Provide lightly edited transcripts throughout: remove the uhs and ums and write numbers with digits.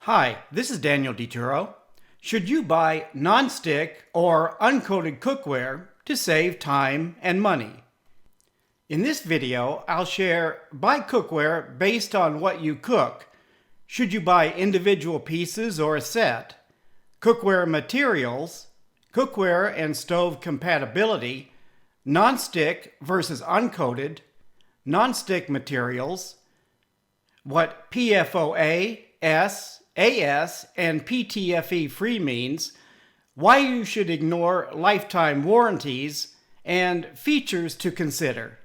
Hi, this is Daniel DiTuro. Should you buy nonstick or uncoated cookware to save time and money? In this video, I'll share buy cookware based on what you cook. Should you buy individual pieces or a set? Cookware materials, cookware and stove compatibility, nonstick versus uncoated, nonstick materials, what PFOA, AS, and PTFE free means, why you should ignore lifetime warranties, and features to consider.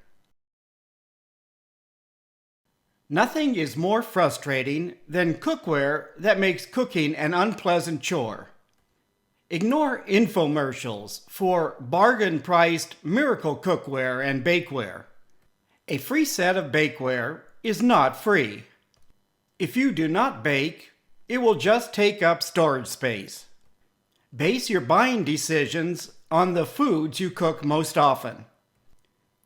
Nothing is more frustrating than cookware that makes cooking an unpleasant chore. Ignore infomercials for bargain-priced miracle cookware and bakeware. A free set of bakeware is not free. If you do not bake, it will just take up storage space. Base your buying decisions on the foods you cook most often.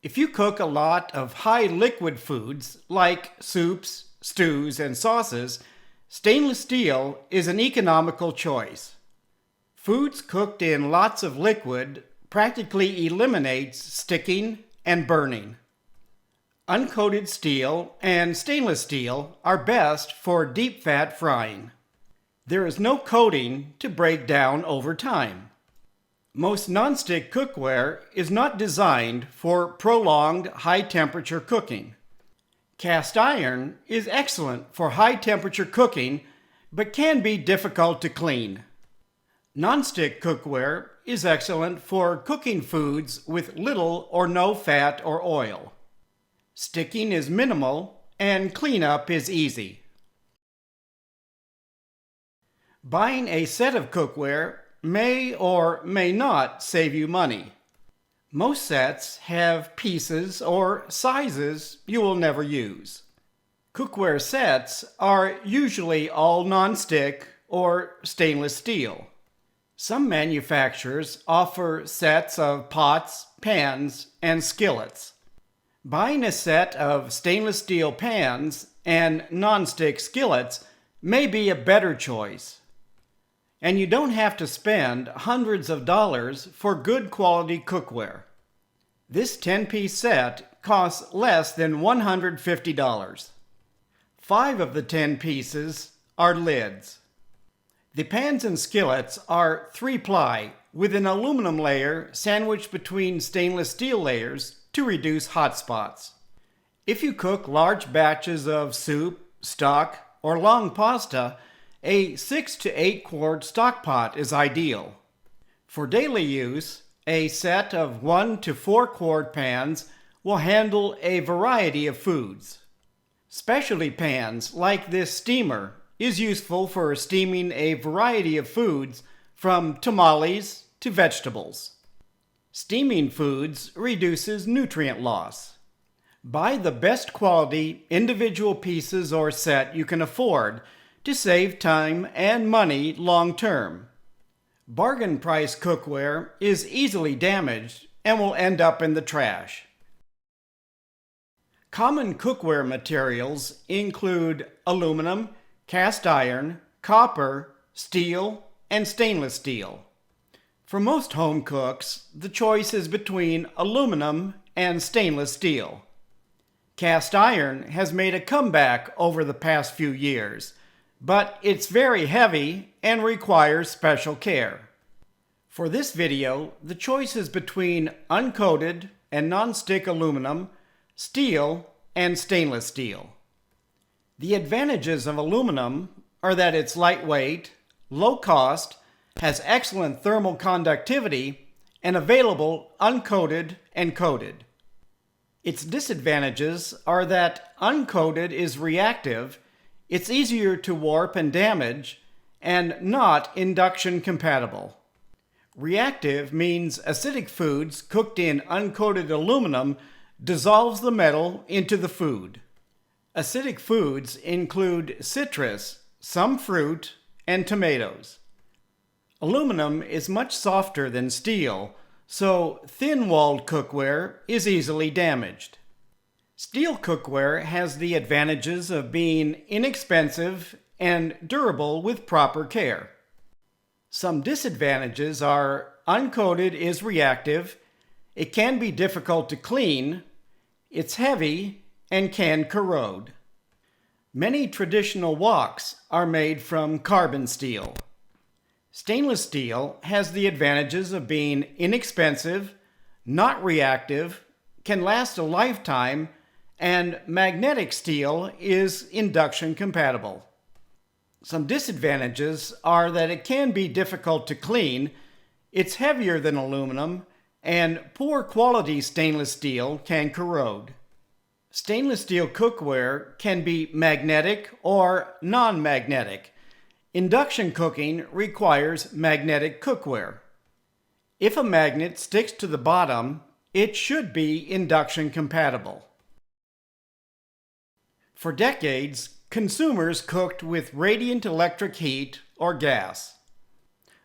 If you cook a lot of high liquid foods like soups, stews, and sauces, stainless steel is an economical choice. Foods cooked in lots of liquid practically eliminates sticking and burning. Uncoated steel and stainless steel are best for deep fat frying. There is no coating to break down over time. Most nonstick cookware is not designed for prolonged high temperature cooking. Cast iron is excellent for high temperature cooking but can be difficult to clean. Nonstick cookware is excellent for cooking foods with little or no fat or oil. Sticking is minimal and cleanup is easy. Buying a set of cookware may or may not save you money. Most sets have pieces or sizes you will never use. Cookware sets are usually all nonstick or stainless steel. Some manufacturers offer sets of pots, pans, and skillets. Buying a set of stainless steel pans and nonstick skillets may be a better choice. And you don't have to spend hundreds of dollars for good quality cookware. This 10-piece set costs less than $150. 5 of the 10 pieces are lids. The pans and skillets are 3-ply with an aluminum layer sandwiched between stainless steel layers to reduce hot spots. If you cook large batches of soup, stock, or long pasta, a 6 to 8 quart stock pot is ideal. For daily use, a set of 1 to 4 quart pans will handle a variety of foods. Specialty pans like this steamer is useful for steaming a variety of foods from tamales to vegetables. Steaming foods reduces nutrient loss. Buy the best quality individual pieces or set you can afford to save time and money long term. Bargain price cookware is easily damaged and will end up in the trash. Common cookware materials include aluminum, cast iron, copper, steel, and stainless steel. For most home cooks, the choice is between aluminum and stainless steel. Cast iron has made a comeback over the past few years, but it's very heavy and requires special care. For this video, the choice is between uncoated and nonstick aluminum, steel, and stainless steel. The advantages of aluminum are that it's lightweight, low cost, has excellent thermal conductivity, and available uncoated and coated. Its disadvantages are that uncoated is reactive, it's easier to warp and damage, and not induction compatible. Reactive means acidic foods cooked in uncoated aluminum dissolves the metal into the food. Acidic foods include citrus, some fruit, and tomatoes. Aluminum is much softer than steel, so thin-walled cookware is easily damaged. Steel cookware has the advantages of being inexpensive and durable with proper care. Some disadvantages are uncoated is reactive, it can be difficult to clean, it's heavy, and can corrode. Many traditional woks are made from carbon steel. Stainless steel has the advantages of being inexpensive, not reactive, can last a lifetime, and magnetic steel is induction compatible. Some disadvantages are that it can be difficult to clean, it's heavier than aluminum, and poor quality stainless steel can corrode. Stainless steel cookware can be magnetic or non-magnetic. Induction cooking requires magnetic cookware. If a magnet sticks to the bottom, it should be induction compatible. For decades, consumers cooked with radiant electric heat or gas.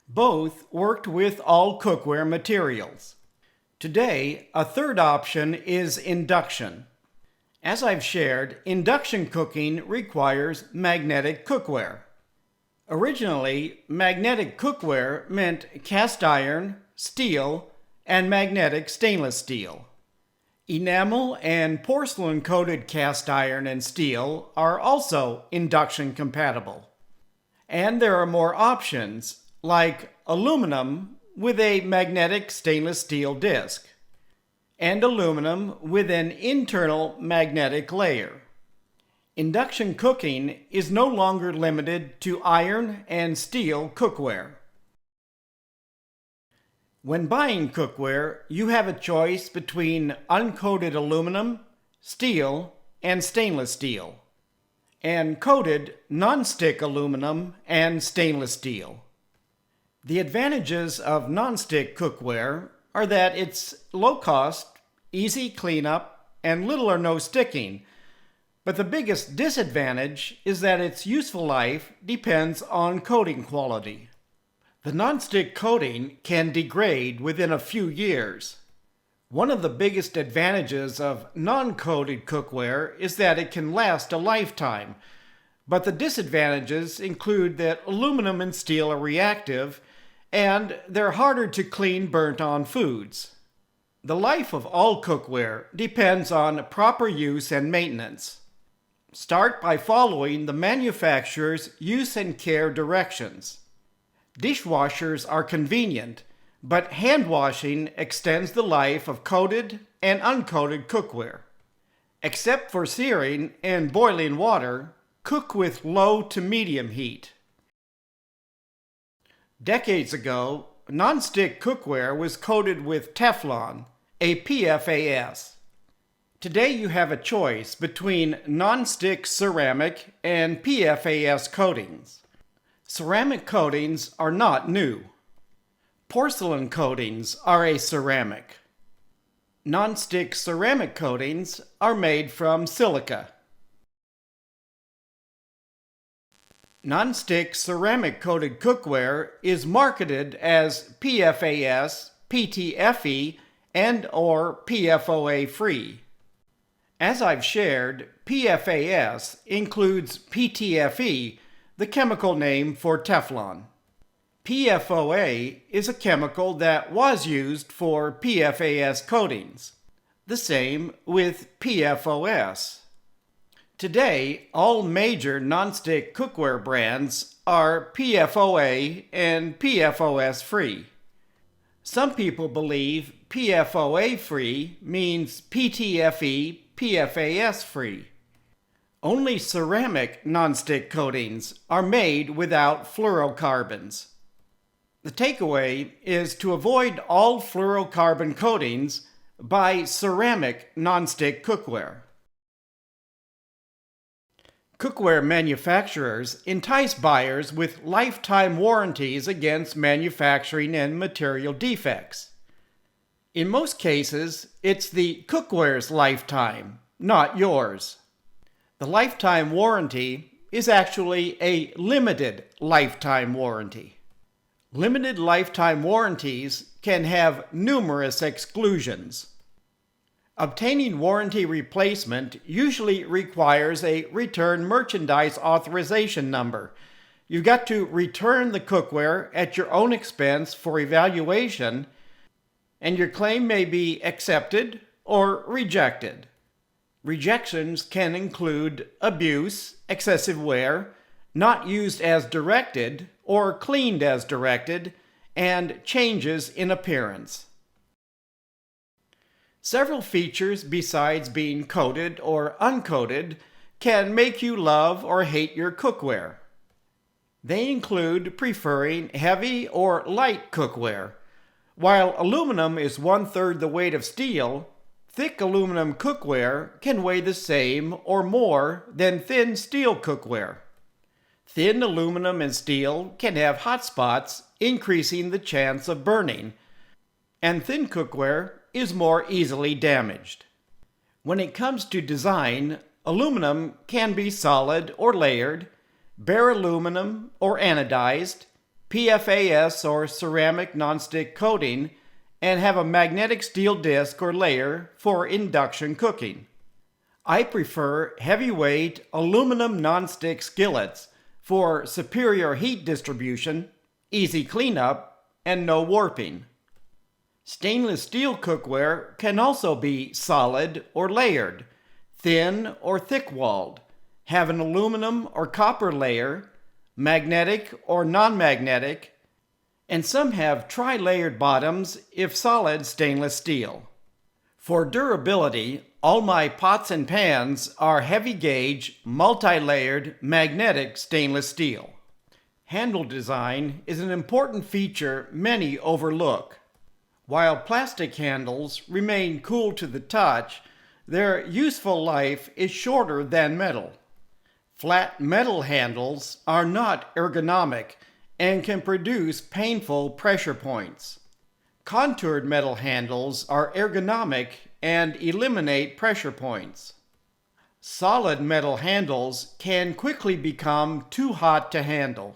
Both worked with all cookware materials. Today, a third option is induction. As I've shared, induction cooking requires magnetic cookware. Originally, magnetic cookware meant cast iron, steel, and magnetic stainless steel. Enamel and porcelain coated cast iron and steel are also induction compatible. And there are more options, like aluminum with a magnetic stainless steel disc, and aluminum with an internal magnetic layer. Induction cooking is no longer limited to iron and steel cookware. When buying cookware, you have a choice between uncoated aluminum, steel, and stainless steel, and coated nonstick aluminum and stainless steel. The advantages of nonstick cookware are that it's low cost, easy cleanup, and little or no sticking. But the biggest disadvantage is that its useful life depends on coating quality. The nonstick coating can degrade within a few years. One of the biggest advantages of non-coated cookware is that it can last a lifetime, but the disadvantages include that aluminum and steel are reactive, and they're harder to clean burnt-on foods. The life of all cookware depends on proper use and maintenance. Start by following the manufacturer's use and care directions. Dishwashers are convenient, but hand washing extends the life of coated and uncoated cookware. Except for searing and boiling water, cook with low to medium heat. Decades ago, nonstick cookware was coated with Teflon, a PFAS. Today you have a choice between nonstick ceramic and PFAS coatings. Ceramic coatings are not new. Porcelain coatings are a ceramic. Nonstick ceramic coatings are made from silica. Nonstick ceramic coated cookware is marketed as PFAS, PTFE, and/or PFOA free. As I've shared, PFAS includes PTFE, the chemical name for Teflon. PFOA is a chemical that was used for PFAS coatings. The same with PFOS. Today, all major nonstick cookware brands are PFOA and PFOS free. Some people believe PFOA free means PTFE, PFAS free. Only ceramic nonstick coatings are made without fluorocarbons. The takeaway is to avoid all fluorocarbon coatings, buy ceramic nonstick cookware. Cookware manufacturers entice buyers with lifetime warranties against manufacturing and material defects. In most cases, it's the cookware's lifetime, not yours. The lifetime warranty is actually a limited lifetime warranty. Limited lifetime warranties can have numerous exclusions. Obtaining warranty replacement usually requires a return merchandise authorization number. You've got to return the cookware at your own expense for evaluation, and your claim may be accepted or rejected. Rejections can include abuse, excessive wear, not used as directed or cleaned as directed, and changes in appearance. Several features besides being coated or uncoated can make you love or hate your cookware. They include preferring heavy or light cookware. While aluminum is 1/3 the weight of steel, thick aluminum cookware can weigh the same or more than thin steel cookware. Thin aluminum and steel can have hot spots, increasing the chance of burning, and thin cookware is more easily damaged. When it comes to design, aluminum can be solid or layered, bare aluminum or anodized, PFAS or ceramic nonstick coating, and have a magnetic steel disc or layer for induction cooking. I prefer heavyweight aluminum nonstick skillets for superior heat distribution, easy cleanup, and no warping. Stainless steel cookware can also be solid or layered, thin or thick-walled, have an aluminum or copper layer, magnetic or non-magnetic, and some have tri-layered bottoms if solid stainless steel. For durability, all my pots and pans are heavy-gauge, multi-layered, magnetic stainless steel. Handle design is an important feature many overlook. While plastic handles remain cool to the touch, their useful life is shorter than metal. Flat metal handles are not ergonomic and can produce painful pressure points. Contoured metal handles are ergonomic and eliminate pressure points. Solid metal handles can quickly become too hot to handle.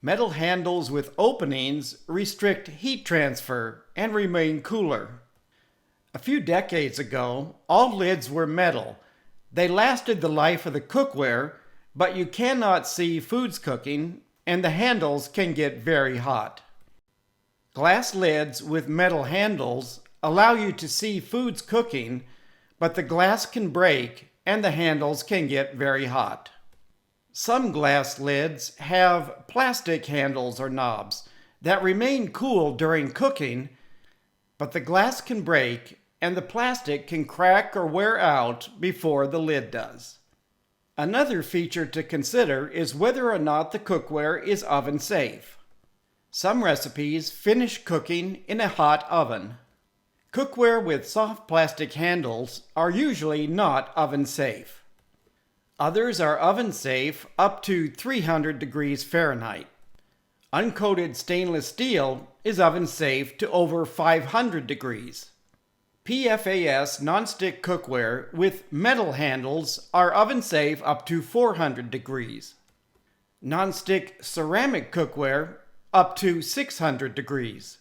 Metal handles with openings restrict heat transfer and remain cooler. A few decades ago, all lids were metal. They lasted the life of the cookware, but you cannot see foods cooking, and the handles can get very hot. Glass lids with metal handles allow you to see foods cooking, but the glass can break and the handles can get very hot. Some glass lids have plastic handles or knobs that remain cool during cooking, but the glass can break and the plastic can crack or wear out before the lid does. Another feature to consider is whether or not the cookware is oven safe. Some recipes finish cooking in a hot oven. Cookware with soft plastic handles are usually not oven safe. Others are oven safe up to 300 degrees Fahrenheit. Uncoated stainless steel is oven safe to over 500 degrees. PFAS nonstick cookware with metal handles are oven safe up to 400 degrees. Nonstick ceramic cookware up to 600 degrees.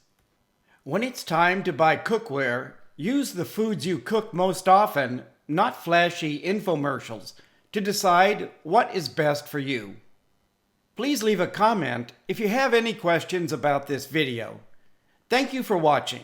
When it's time to buy cookware, use the foods you cook most often, not flashy infomercials, to decide what is best for you. Please leave a comment if you have any questions about this video. Thank you for watching.